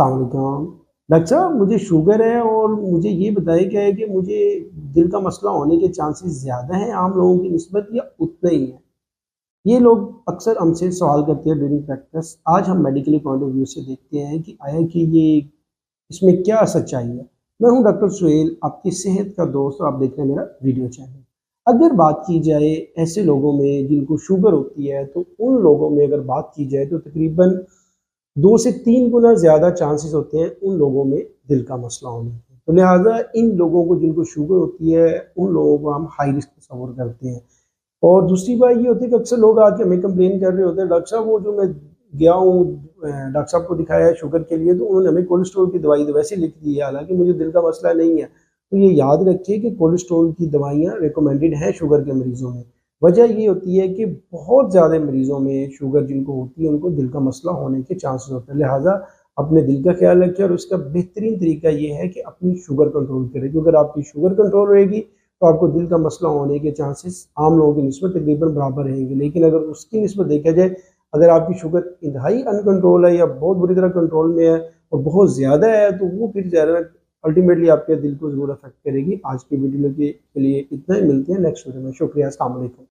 अस्सलामुअलैकुम। डॉक्टर साहब, मुझे शुगर है और मुझे ये बताया गया है कि मुझे दिल का मसला होने के चांसेस ज़्यादा हैं आम लोगों की निस्बत या उतना ही है। ये लोग अक्सर हमसे सवाल करते हैं ड्यूरिंग प्रैक्टिस। आज हम मेडिकली पॉइंट ऑफ व्यू से देखते हैं कि आया कि ये इसमें क्या सच्चाई है। मैं हूँ डॉक्टर सुहेल, आपकी सेहत का दोस्त, और आप देख रहे हैं मेरा वीडियो चैनल। अगर बात की जाए ऐसे लोगों में जिनको शुगर होती है, तो उन लोगों में अगर बात की जाए तो तकरीबन 2 से 3 गुना ज़्यादा चांसेस होते हैं उन लोगों में दिल का मसला होने के। तो लिहाज़ा इन लोगों को जिनको शुगर होती है, उन लोगों को हम हाई रिस्क तस्वुर करते हैं। और दूसरी बात ये होती है कि अक्सर लोग आके हमें कंप्लेन कर रहे होते हैं, डॉक्टर साहब वो जो मैं गया हूँ डॉक्टर साहब को दिखाया है शुगर के लिए, तो उन्होंने हमें कोलेस्ट्रॉल की दवाई तो वैसे लिख दी है, हालाँकि मुझे दिल का मसला नहीं है। तो ये याद रखिए कि कोलेस्ट्रॉल की दवाइयाँ रिकमेंडेड हैं शुगर के मरीज़ों में। वजह ये होती है कि बहुत ज़्यादा मरीज़ों में शुगर जिनको होती है, उनको दिल का मसला होने के चांसेस होते हैं। लिहाज़ा अपने दिल का ख़्याल रखिए, और उसका बेहतरीन तरीका ये है कि अपनी शुगर कंट्रोल करें, क्योंकि अगर आपकी शुगर कंट्रोल रहेगी तो आपको दिल का मसला होने के चांसेस आम लोगों की निस्बत तकरीबन बराबर रहेंगे। लेकिन अगर उसकी निस्बत देखा जाए, अगर आपकी शुगर इंतहाई अनकंट्रोल है या बहुत बुरी तरह कंट्रोल में है और बहुत ज़्यादा है, तो वो फिर ज़्यादा अल्टीमेटली आपके दिल को ज़रूर अफेक्ट करेगी। आज की वीडियो के लिए इतना ही, मिलते हैं नेक्स्ट वीडियो में। शुक्रिया, अस्सलाम वालेकुम।